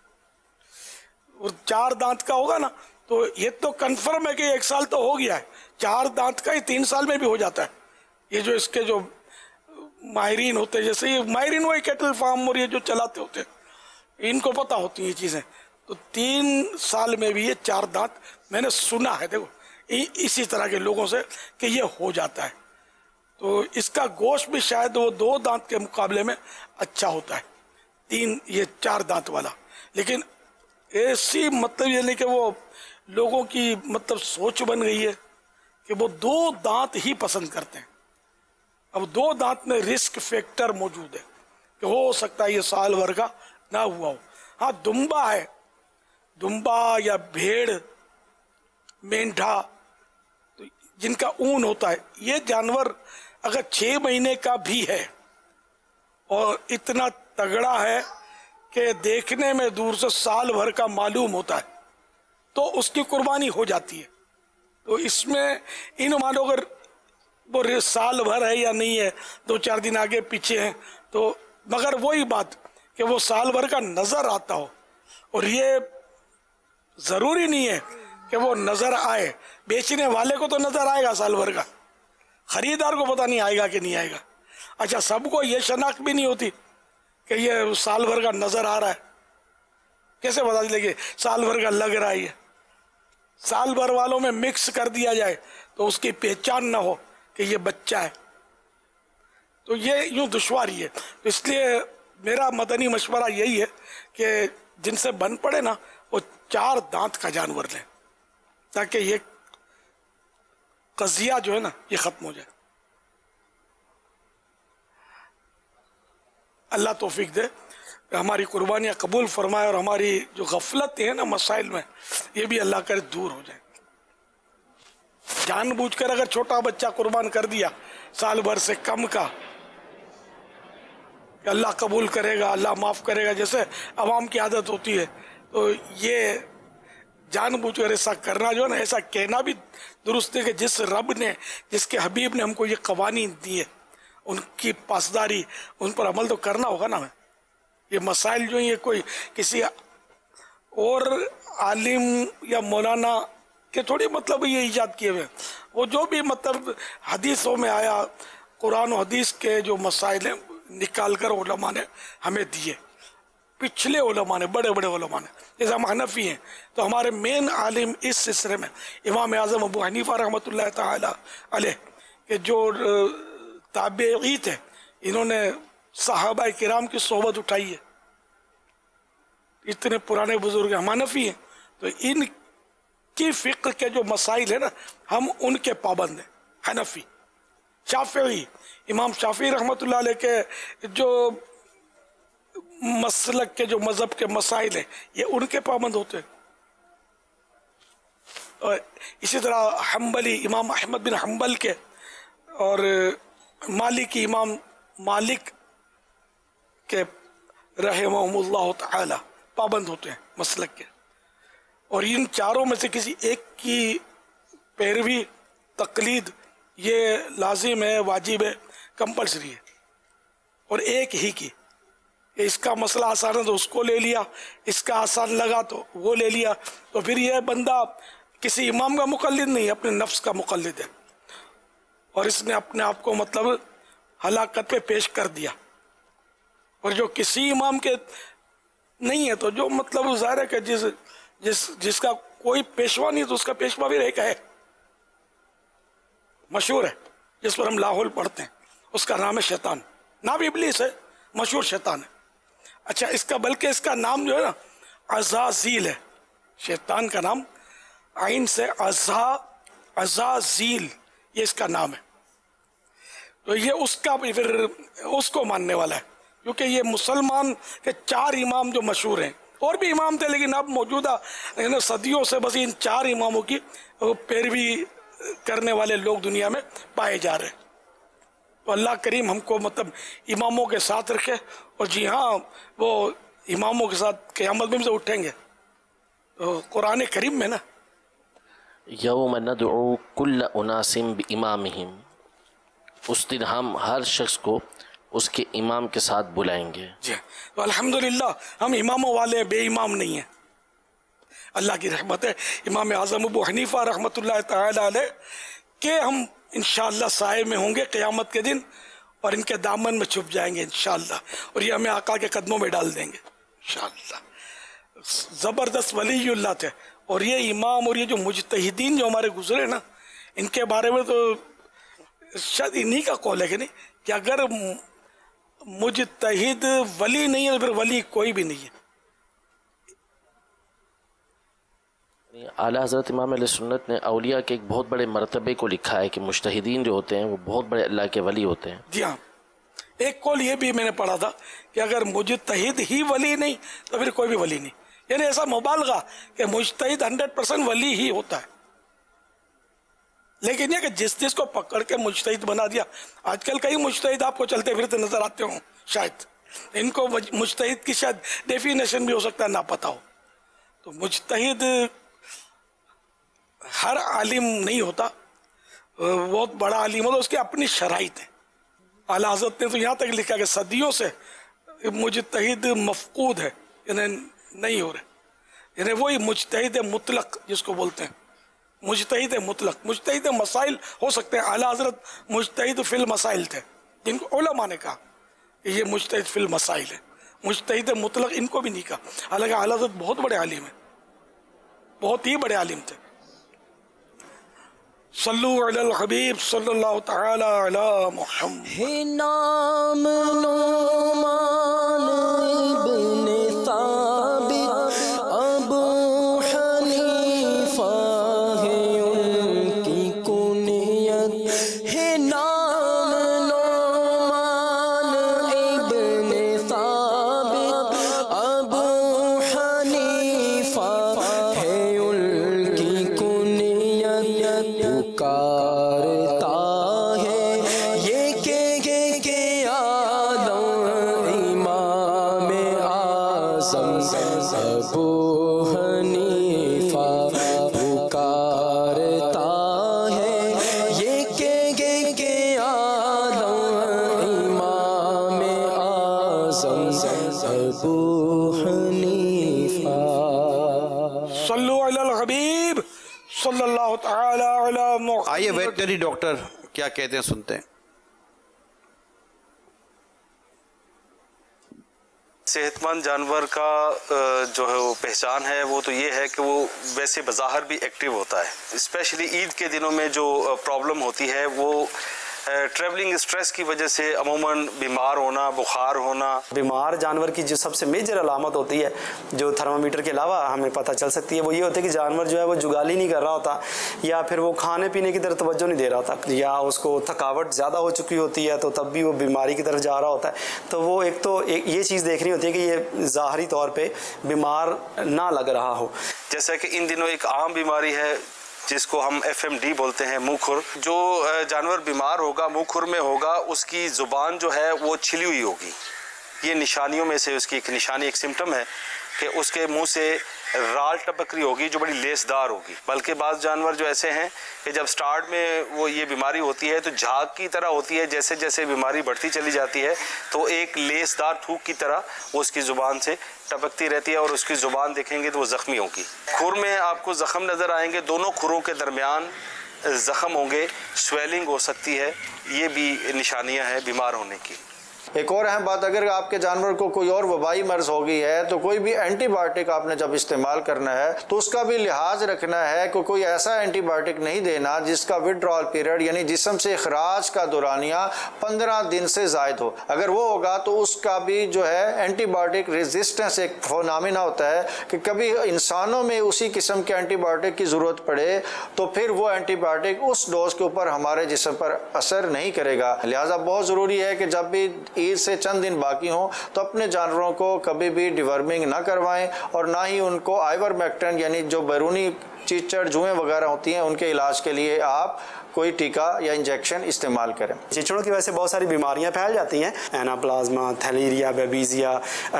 اور 4 دانت کا ہوگا نا تو یہ تو کنفرم ہے کہ 1 سال تو ہو گیا ہے. 4 دانت کا یہ 3 سال میں بھی ہو جاتا ہے. یہ جو اس کے جو ماہرین ہوتے ہیں, جیسے یہ ماہرین وہی کیٹل فارم اور یہ جو چلاتے ہوتے ہیں, ان کو پتہ ہوتی ہیں یہ چیزیں. تو 3 سال میں بھی یہ 4 دانت میں نے سنا ہے, دیکھو اسی طرح کے لوگوں سے کہ یہ ہو جاتا ہے. تو اس کا گوشت بھی شاید وہ 2 دانت کے مقابلے میں اچھا ہوتا ہے, 3 یہ 4 دانت والا. لیکن ایسی مطلب یہ نہیں کہ وہ لوگوں کی مطلب سوچ بن گئی ہے کہ وہ 2 دانت ہی پسند کرتے ہیں. اب 2 دانت میں رسک فیکٹر موجود ہے کہ ہو سکتا ہے یہ سال بھر کا نہ ہوا ہو. ہاں دمبا ہے, دمبا یا بھیڑ, مینڈھا, تو جن کا اون ہوتا ہے، یہ جانور اگر 6 مہینے کا بھی ہے اور اتنا تگڑا ہے کہ دیکھنے میں دور سے سال بھر کا معلوم ہوتا ہے تو اس کی قربانی ہو جاتی ہے. تو اس میں ان مانو اگر وہ سال بھر ہے یا نہیں ہے، 2-4 دن آگے پیچھے ہیں، تو مگر وہی بات کہ وہ سال بھر کا نظر آتا ہو. اور یہ ضروری نہیں ہے کہ وہ نظر آئے، بیچنے والے کو تو نظر آئے گا سال بھر کا، خریدار کو پتہ نہیں آئے گا کہ نہیں آئے گا. اچھا، سب کو یہ شناخت بھی نہیں ہوتی کہ یہ سال بھر کا نظر آ رہا ہے. کیسے پتا چلے گی سال بھر کا لگ رہا ہے؟ سال بھر والوں میں مکس کر دیا جائے تو اس کی پہچان نہ ہو کہ یہ بچہ ہے، تو یہ یوں دشواری ہے. اس لیے میرا مدنی مشورہ یہی ہے کہ جن سے بن پڑے نا وہ 4 دانت کا جانور لیں تاکہ یہ قضیہ جو ہے نا یہ ختم ہو جائے. اللہ توفیق دے کہ ہماری قربانیاں قبول فرمائے اور ہماری جو غفلت ہے نا مسائل میں یہ بھی اللہ کرے دور ہو جائے. جان بوجھ کر اگر چھوٹا بچہ قربان کر دیا سال بھر سے کم کا کہ اللہ قبول کرے گا، اللہ معاف کرے گا، جیسے عوام کی عادت ہوتی ہے، تو یہ جان بوجھ کر ایسا کرنا جو ہے نا، ایسا کہنا بھی درست ہے کہ جس رب نے، جس کے حبیب نے ہم کو یہ قوانین دیے ان کی پاسداری، ان پر عمل تو کرنا ہوگا نا. یہ مسائل جو ہیں یہ کوئی کسی اور عالم یا مولانا کے تھوڑی مطلب یہ ایجاد کیے ہوئے، وہ جو بھی مطلب حدیثوں میں آیا، قرآن و حدیث کے جو مسائل ہیں نکال کر علماء نے ہمیں دیے. پچھلے علماء نے، بڑے بڑے علماء نے، جیسے ہم حنفی ہیں تو ہمارے مین عالم اس سلسلے میں امام اعظم ابو حنیفہ رحمۃ اللہ تعالی علیہ کہ جو تابعی تھے، انہوں نے صحابہ کرام کی صحبت اٹھائی ہے. اتنے پرانے بزرگ ہم حنفی ہیں تو ان کی فقہ کے جو مسائل ہیں نا ہم ان کے پابند ہیں. حنفی، شافعی، امام شافعی رحمۃ اللہ علیہ کے جو مسلک کے جو مذہب کے مسائل ہیں یہ ان کے پابند ہوتے ہیں. اور اسی طرح حنبلی امام احمد بن حنبل کے اور مالکی امام مالک کے رحمہم اللہ تعالی پابند ہوتے ہیں مسلک کے. اور ان چاروں میں سے کسی ایک کی پیروی، تقلید یہ لازم ہے، واجب ہے، کمپلسری ہے. اور ایک ہی کی، اس کا مسئلہ آسان ہے تو اس کو لے لیا، اس کا آسان لگا تو وہ لے لیا، تو پھر یہ بندہ کسی امام کا مقلد نہیں، اپنے نفس کا مقلد ہے، اور اس نے اپنے آپ کو مطلب ہلاکت پہ پیش کر دیا. اور جو کسی امام کے نہیں ہے تو جو مطلب ظاہر ہے کہ جس کا کوئی پیشوا نہیں تو اس کا پیشوا بھی ایک ہے، مشہور ہے، جس پر ہم لاہور پڑھتے ہیں، اس کا نام ہے شیطان. نام ابلیس ہے، مشہور شیطان ہے. اچھا، اس کا بلکہ اس کا نام جو ہے نا عزازیل ہے. شیطان کا نام عین سے عزازیل، یہ اس کا نام ہے. تو یہ اس کا پھر اس کو ماننے والا ہے، کیونکہ یہ مسلمان کے 4 امام جو مشہور ہیں، اور بھی امام تھے لیکن اب موجودہ صدیوں سے بس ان 4 اماموں کی پیروی کرنے والے لوگ دنیا میں پائے جا رہے ہیں. تو اللہ کریم ہم کو مطلب اماموں کے ساتھ رکھے. اور جی ہاں، وہ اماموں کے ساتھ قیامت میں سے اٹھیں گے. تو قرآن کریم میں نا یوم ندعو کل اناس بامامہم، اس دن ہم ہر شخص کو اس کے امام کے ساتھ بلائیں گے. جی، تو الحمدللہ ہم اماموں والے بے امام نہیں ہیں. اللہ کی رحمت ہے امام اعظم ابو حنیفہ رحمۃ اللہ تعالی علیہ کہ ہم انشاءاللہ سائے میں ہوں گے قیامت کے دن، اور ان کے دامن میں چھپ جائیں گے انشاءاللہ، اور یہ ہمیں آقا کے قدموں میں ڈال دیں گے انشاءاللہ. زبردست ولی اللہ تھے. اور یہ امام اور یہ جو مجتہدین جو ہمارے گزرے نا، ان کے بارے میں تو شاید انہی کا قول ہے کہ نہیں، کہ اگر مجتہد ولی نہیں ہے تو پھر ولی کوئی بھی نہیں ہے. اعلیٰ حضرت امام علیہ سنت نے اولیاء کے ایک بہت بڑے مرتبے کو لکھا ہے کہ مجتہدین جو ہوتے ہیں وہ بہت بڑے اللہ کے ولی ہوتے ہیں. جی ہاں، ایک قول یہ بھی میں نے پڑھا تھا کہ اگر مجتہد ہی ولی نہیں تو پھر کوئی بھی ولی نہیں. یعنی ایسا مبالغہ کہ مجتہد 100% ولی ہی ہوتا ہے. لیکن یہ کہ جس کو پکڑ کے مجتہد بنا دیا، آج کل کئی مجتہد آپ کو چلتے پھرتے نظر آتے ہوں، شاید ان کو مجتہد کی شاید ڈیفینیشن بھی ہو سکتا ہے نہ پتا ہو. تو مجتہد ہر عالم نہیں ہوتا، بہت بڑا عالم ہوتا، اس کی اپنی شرائط ہے. اعلیٰ حضرت نے تو یہاں تک لکھا کہ صدیوں سے مجتہد مفقود ہے، یعنی نہیں ہو رہے. یعنی وہی مجتہد مطلق جس کو بولتے ہیں، مجتہد مطلق. مجتہد مسائل ہو سکتے ہیں، اعلیٰ حضرت مجتہد فی المسائل تھے، جن کو علماء نے کہا کہ یہ مجتہد فی المسائل ہے. مجتہد مطلق ان کو بھی نہیں کہا، حالانکہ اعلیٰ حضرت بہت بڑے عالم ہیں، بہت ہی بڑے عالم تھے. صلو علی الحبیب صلی اللہ تعالی علی محمد. نام نعمان ابن ثابت ابو حنیفہ ہے ان کی کنیت ہے. نام نعمان ابن ثابت ابو حنیفہ ہے ان کی کنیت. پکارتا ہے یہ کہ آدم امام اعظم ابو حنیفہ. پکارتا ہے یہ کہ آدم امام اعظم ابو حنیفہ. صلو علی الحبیب صلی اللہ تعالی علی محمد. آئیے ویٹنری ڈاکٹر کیا کہتے ہیں سنتے ہیں. صحت مند جانور کا جو ہے وہ پہچان ہے وہ تو یہ ہے کہ وہ ویسے بظاہر بھی ایکٹیو ہوتا ہے. اسپیشلی عید کے دنوں میں جو پرابلم ہوتی ہے وہ ٹریولنگ اسٹریس کی وجہ سے عموماً بیمار ہونا، بخار ہونا. بیمار جانور کی جو سب سے میجر علامت ہوتی ہے جو تھرمامیٹر کے علاوہ ہمیں پتہ چل سکتی ہے وہ یہ ہوتا ہے کہ جانور جو ہے وہ جگالی نہیں کر رہا ہوتا، یا پھر وہ کھانے پینے کی طرف توجہ نہیں دے رہا ہوتا، یا اس کو تھکاوٹ زیادہ ہو چکی ہوتی ہے تو تب بھی وہ بیماری کی طرف جا رہا ہوتا ہے. تو وہ ایک تو یہ چیز دیکھنی ہوتی ہے کہ یہ ظاہری طور پہ بیمار نہ لگ رہا ہو. جیسا کہ ان دنوں ایک عام بیماری ہے جس کو ہم FMD بولتے ہیں، منہ کھر. جو جانور بیمار ہوگا، منہ کھر میں ہوگا، اس کی زبان جو ہے وہ چھلی ہوئی ہوگی. یہ نشانیوں میں سے اس کی ایک نشانی، ایک سمٹم ہے کہ اس کے منہ سے رال ٹپک رہی ہوگی جو بڑی لیسدار ہوگی. بلکہ بعض جانور جو ایسے ہیں کہ جب سٹارٹ میں وہ یہ بیماری ہوتی ہے تو جھاگ کی طرح ہوتی ہے، جیسے جیسے بیماری بڑھتی چلی جاتی ہے تو ایک لیسدار تھوک کی طرح وہ اس کی زبان سے ٹپکتی رہتی ہے، اور اس کی زبان دیکھیں گے تو وہ زخمی ہوگی. کھر میں آپ کو زخم نظر آئیں گے، دونوں کھروں کے درمیان زخم ہوں گے، سویلنگ ہو سکتی ہے. یہ بھی نشانیاں ہیں بیمار ہونے کی. ایک اور اہم بات، اگر آپ کے جانور کو کوئی اور وبائی مرض ہو گئی ہے تو کوئی بھی اینٹی بائیوٹک آپ نے جب استعمال کرنا ہے تو اس کا بھی لحاظ رکھنا ہے کہ کوئی ایسا اینٹی بائیوٹک نہیں دینا جس کا وڈرال پیریڈ یعنی جسم سے اخراج کا دورانیہ 15 دن سے زائد ہو. اگر وہ ہوگا تو اس کا بھی جو ہے اینٹی بائیوٹک ریزسٹنس ایک فنامنا ہوتا ہے کہ کبھی انسانوں میں اسی قسم کے اینٹی بائیوٹک کی ضرورت پڑے تو پھر وہ اینٹی بائیوٹک اس ڈوز کے اوپر ہمارے جسم پر اثر نہیں کرے گا. لہٰذا بہت ضروری ہے کہ جب بھی عید سے چند دن باقی ہوں تو اپنے جانوروں کو کبھی بھی ڈیورمنگ نہ کروائیں، اور نہ ہی ان کو آئیورمیکٹن یعنی جو بیرونی چیچڑ جوئیں وغیرہ ہوتی ہیں ان کے علاج کے لیے آپ کوئی ٹیکہ یا انجیکشن استعمال کریں. چیچڑوں کی وجہ سے بہت ساری بیماریاں پھیل جاتی ہیں، ایناپلازما، تھیلیریا، بیبیزیا،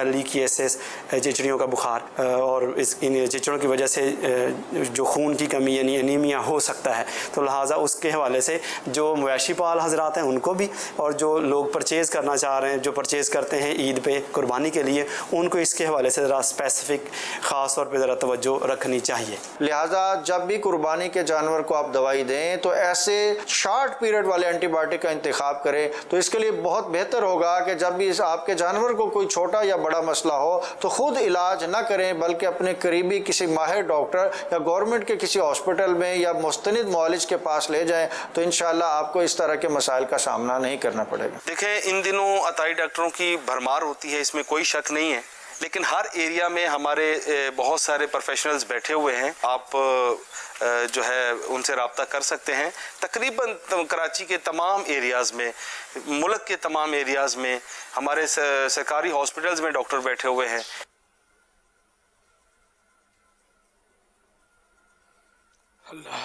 لیکیسس، چچڑیوں کا بخار، اور ان چچڑوں کی وجہ سے جو خون کی کمی یعنی انیمیا ہو سکتا ہے. تو لہٰذا اس کے حوالے سے جو مویشی پال حضرات ہیں ان کو بھی، اور جو لوگ پرچیز کرنا چاہ رہے ہیں، جو پرچیز کرتے ہیں عید پہ قربانی کے لیے، ان کو اس کے حوالے سے ذرا اسپیسیفک خاص طور پہ ذرا توجہ رکھنی چاہیے. لہٰذا جب بھی قربانی کے جانور کو آپ دوائی دیں تو ایسے شارٹ پیریڈ والے اینٹی بائیوٹک کا انتخاب کریں. تو اس کے لیے بہت بہتر ہوگا کہ جب بھی آپ کے جانور کو کوئی چھوٹا یا بڑا مسئلہ ہو تو خود علاج نہ کریں، بلکہ اپنے قریبی کسی ماہر ڈاکٹر یا گورنمنٹ کے کسی ہاسپٹل میں یا مستند معالج کے پاس لے جائیں تو انشاءاللہ آپ کو اس طرح کے مسائل کا سامنا نہیں کرنا پڑے گا. دیکھیں ان دنوں عطائی ڈاکٹروں کی بھرمار ہوتی ہے، اس میں کوئی شک نہیں ہے، لیکن ہر ایریا میں ہمارے بہت سارے پروفیشنلز بیٹھے ہوئے ہیں. آپ جو ہے ان سے رابطہ کر سکتے ہیں. تقریباً کراچی کے تمام ایریاز میں، ملک کے تمام ایریاز میں ہمارے سرکاری ہاسپٹلز میں ڈاکٹر بیٹھے ہوئے ہیں. اللہ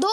2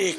1,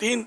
3,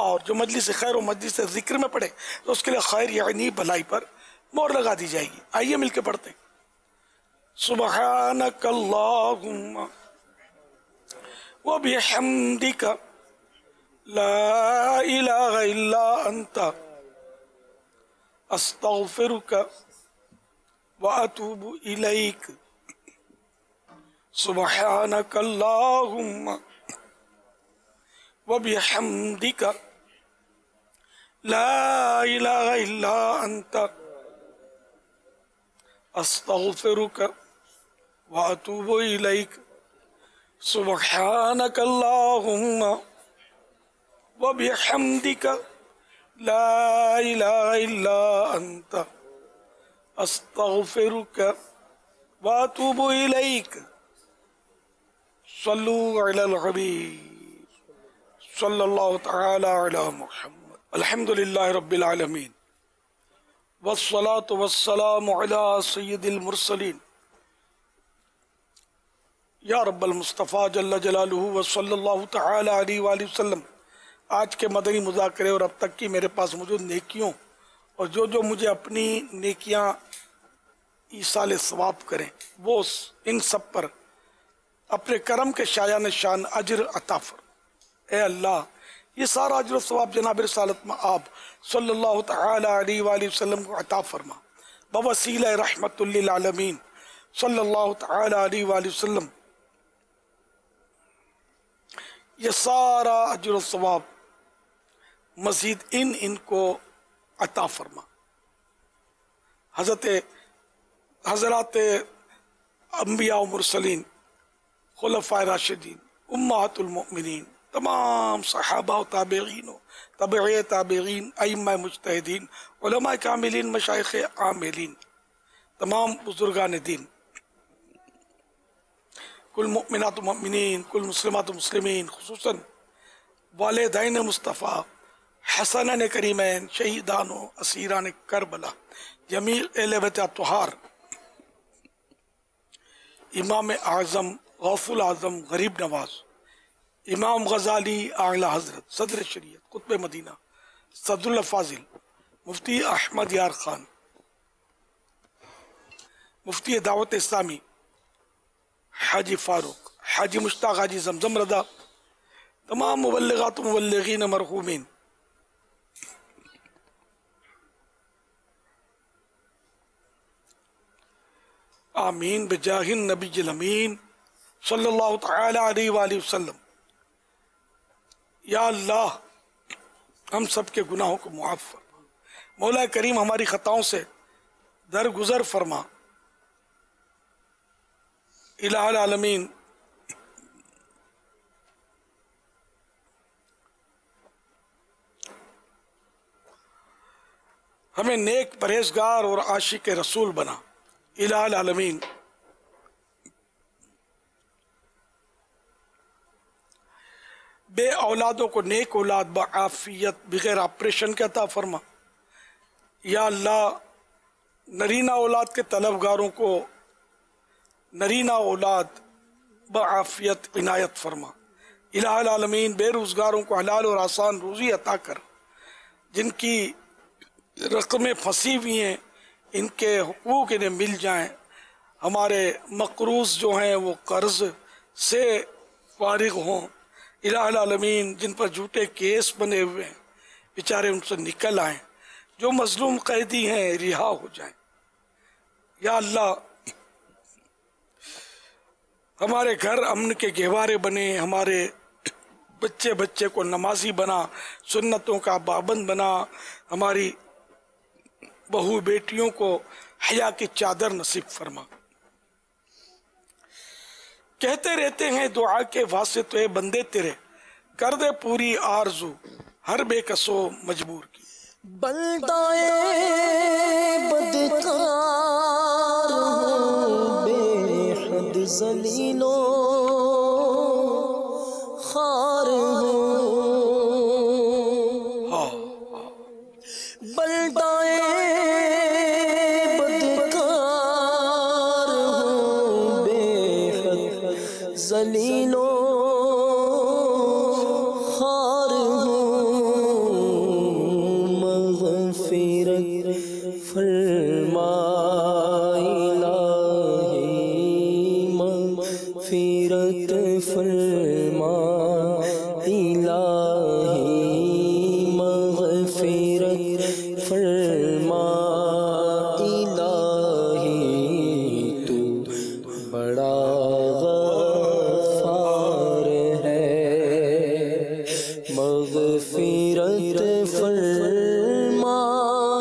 اور جو مجلس خیر و مجلس ذکر میں پڑھے تو اس کے لیے خیر یعنی بھلائی پر مہر لگا دی جائے گی. آئیے مل کے پڑھتے ہیں. سبحانک اللہم وبحمدک لا الہ الا انت استغفرک واتوب الیک. سبحانک اللہم وبحمدک لا الہ الا انت استغفرک واتوب الیک. سبحانک اللہم وبحمدک لا الہ الا انت استغفرک واتوب الیک. صلو علی الحبیب صلی اللہ تعالی علی محمد. الحمدللہ رب العالمین والصلاة والسلام علی سید المرسلین یا رب المصطفیٰ جل جلالہ وصلی اللہ تعالی علیہ وآلہ وسلم. آج کے مدنی مذاکرے اور اب تک کی میرے پاس موجود نیکیوں اور جو مجھے اپنی نیکیاں ایصال ثواب کریں وہ ان سب پر اپنے کرم کے شایان شان اجر عطا فرما. اے اللہ یہ سارا اجر و ثواب جناب رسالت مآب صلی اللہ تعالی علیہ وآلہ وسلم کو عطا فرما بوسیلہ رحمت للعالمین صلی اللہ تعالی علیہ وآلہ وسلم. یہ سارا اجر و ثواب مزید ان کو عطا فرما. حضرات انبیاء و مرسلین، خلفاء راشدین، امہات المؤمنین، تمام صحابہ و تابعین و تابعی تابعین، ائمہ مجتہدین، علماء کاملین، مشائخ عاملین، تمام بزرگان دین، کل مؤمنات و مؤمنین، کل مسلمات و مسلمین، خصوصاً والدین مصطفیٰ، حسنین کریمین، شہیدان و اسیران کربلا، جمیع اہل بیت اطہار، امام اعظم غوث العظم غریب نواز، امام غزالی اعلی حضرت، صدر شریعت، قطب مدینہ، صدر الفاضل، مفتی احمد یار خان، مفتی دعوت اسلامی حاجی فاروق، حاجی مشتاق حاجی زمزم رضا، تمام مبلغات و مبلغین مرحومین، آمین بجاہ النبی الامین صلی اللہ تعالی علیہ وآلہ وسلم. یا اللہ ہم سب کے گناہوں کو معاف فرما. مولا کریم ہماری خطاؤں سے درگزر فرما. الہ العالمین ہمیں نیک پرہیزگار اور عاشق رسول بنا. الہ العالمین بے اولادوں کو نیک اولاد بعافیت بغیر آپریشن کے عطا فرما. یا اللہ نرینہ اولاد کے طلبگاروں کو نرینہ اولاد بعافیت عنایت فرما. الہ العالمین بے روزگاروں کو حلال اور آسان روزی عطا کر. جن کی رقمیں پھنسی ہوئی ہیں ان کے حقوق انہیں مل جائیں. ہمارے مقروض جو ہیں وہ قرض سے فارغ ہوں. الہ العالمین جن پر جھوٹے کیس بنے ہوئے ہیں بیچارے ان سے نکل آئیں. جو مظلوم قیدی ہیں رہا ہو جائیں. یا اللہ ہمارے گھر امن کے گہوارے بنے. ہمارے بچے کو نمازی بنا، سنتوں کا پابند بنا. ہماری بہو بیٹیوں کو حیا کی چادر نصیب فرما. کہتے رہتے ہیں دعا کے واسطے بندے تیرے، کر دے پوری آرزو ہر بے کسو مجبور کی. بندائے بدکار ہوں، بے حد ذلیل و خوار ہوں. بندائے بدکار ہوں، بے حد ذلیل و خوار ہوں. فرما الہی مغفرت فرما الہی مغفرت فرما الہی تو بڑا غفار ہے مغفرت فرما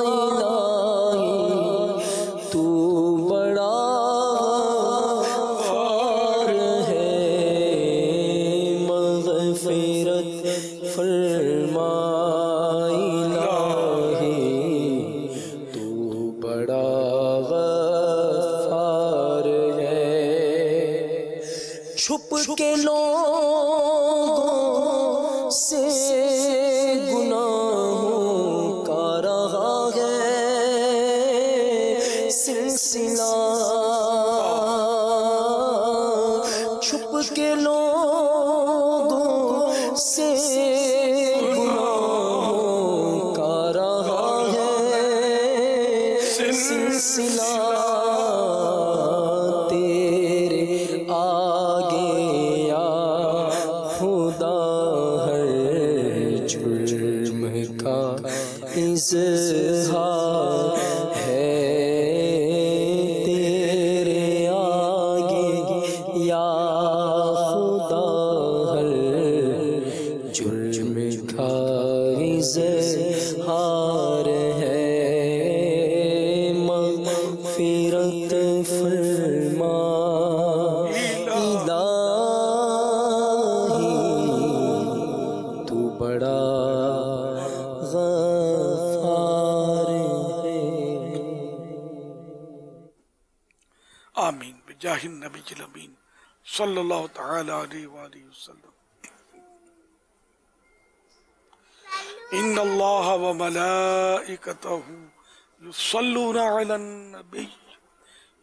الہی تو بڑا غفار ہے مغفرت فرما الہی تو بڑا غفار ہے چھپ کے لوگوں سے گناہوں کا رہا ہے سلسلہ چھپ کے لوگوں سے گناہوں کا رہا ہے سلسلہ تیرے آگے یا خدا ہر جرم کا اظہار ہے تیرے آگے یا خدا ہر جرم کا اظہار ہے مغفرت فرما الہی تو بڑا غفار ہے آمین بجاہ النبی الامین صلی اللہ تعالی علیہ وآلہ وسلم ان اللہ وملائکتہ یصلون علی النبی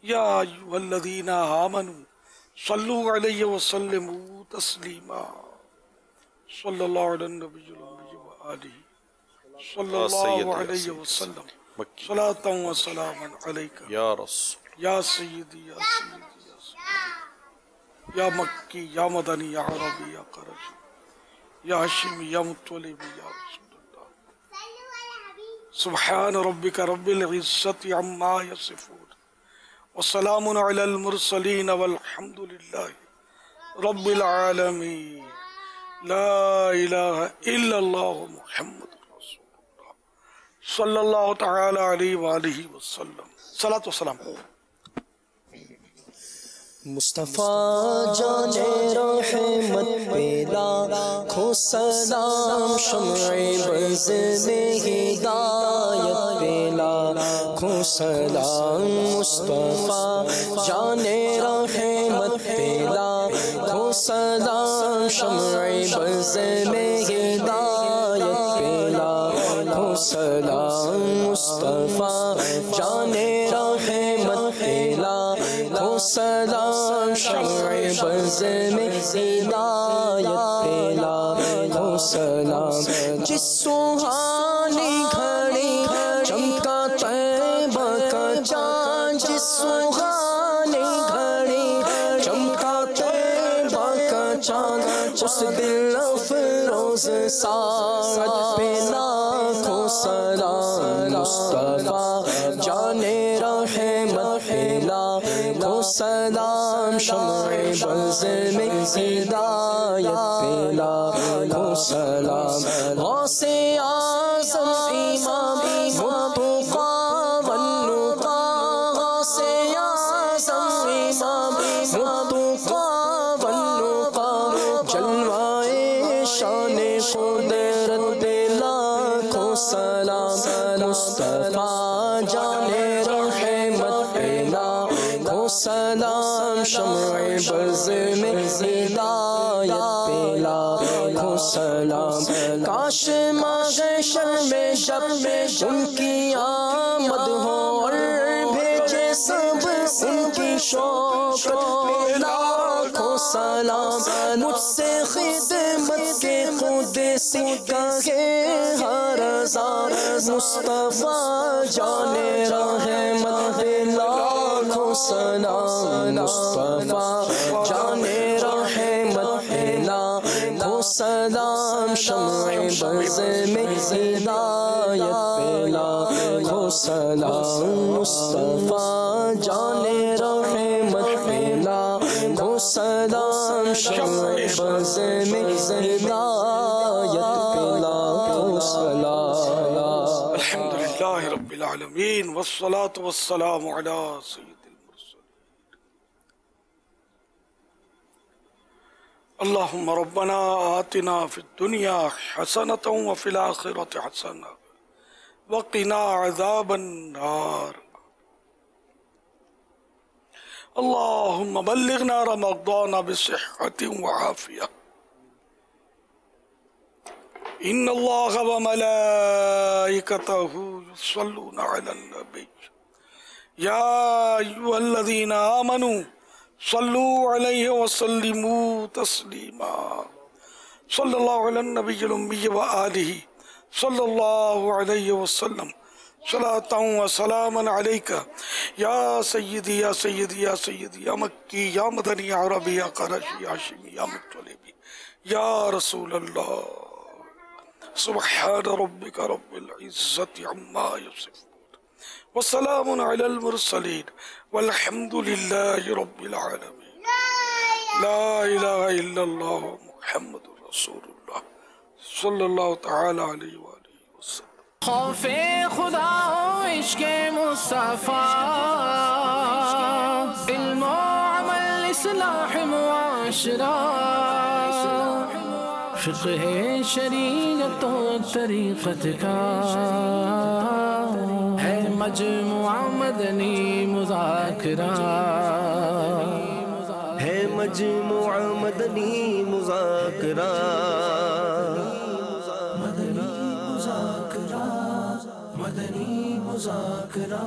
یا ایھا الذین آمنوا صلوا علیہ وسلموا تسلیما صلی اللہ علی النبی الامی وآلہ صلی اللہ علیہ وسلم صلاۃ و سلام علیک یا رسول یا سیدی یا سیدی یا سیدی یا مکی یا مدنی یا عربی یا قرشی یا ہاشمی یا مطلبی یا رسول اللہ سبحان ربک رب العزت عما یصفون وسلام علی المرسلین والحمد للہ رب العالمین لا الہ الا اللہ محمد رسول اللہ صلی اللہ تعالی علیہ وآلہ وسلم صلاۃ و سلام مصطفیٰ جان رحمت پہ لاکھوں سلام شمع بز میں ہدایت پہ لاکھوں سلام مصطفیٰ جان رحمت پہ لاکھوں سلام شمع بز میں ہدایت پہ لاکھوں سلام مصطفیٰ جان رحمت پہ لاکھوں سلام شمع بز میں ہدایت پہ لاکھوں سلام جس سہانی گھڑی چمکا طیبہ کا چاند جس سہانی گھڑی چمکا طیبہ کا چاند اس دل افروز ساعت پہ لاکھوں سلام مصطفیٰ جان رحمت پہ لاکھوں سلام شمع بز میں ہدایت پہ لاکھوں سلام غوث اعظم امام متقی والنقی غوث اعظم امام متقی والنقی جلوائے شان قدرت پہ لاکھوں سلام مصطفیٰ جان رحمت پہ لاکھوں سلام شمع بز میں ہدایت پہ لاکھوں سلام کاش محشر میں جب ان کی آمد ہو اور بھیجے سب ان کی شوقت پہ لاکھوں سلام مجھ سے خدمت کے قدسی کہے ہر ہزار مصطفیٰ جان رحمت سلام مصطفیٰ جان رحمت پہ لاکھوں سلام شمع بز میں ہدایت پہ لاکھوں سلام مصطفیٰ جان رحمت پہ لاکھوں سلام شمع بز میں ہدایت پہ لاکھوں سلام الحمدللہ رب العالمین والصلاة والسلام علی سید المرسلین اللہم ربنا آتنا فی الدنیا حسنة وفی الآخرة حسنة وقنا عذاب النار اللہم بلغنا رمضان بصحة وعافیہ ان اللہ وملائکتہ یصلون علی النبی یا ایھا الذین آمنوا صلوا علیہ وسلموا تسلیما صلی اللہ علی النبی الامی وآلہ صلی اللہ علیہ وسلم صلاة و سلاما علیکہ یا سیدی یا سیدی یا سیدی یا مکی یا مدنی یا عربی یا قرشی یا شمی یا مطلبی یا رسول اللہ سبحان ربك رب العزة عما يصفون وسلام على المرسلين والحمد لله رب العالمين لا إله إلا الله محمد رسول الله صلى الله تعالى عليه وآله وسلم خوف خدا و عشق مصطفیٰ علم و عمل اصلاح معاشرہ فقہ شریعت و طریقت کا ہے مجموعہ مدنی مذاکرہ ہے مجموعہ مدنی مذاکرہ مدنی مذاکرہ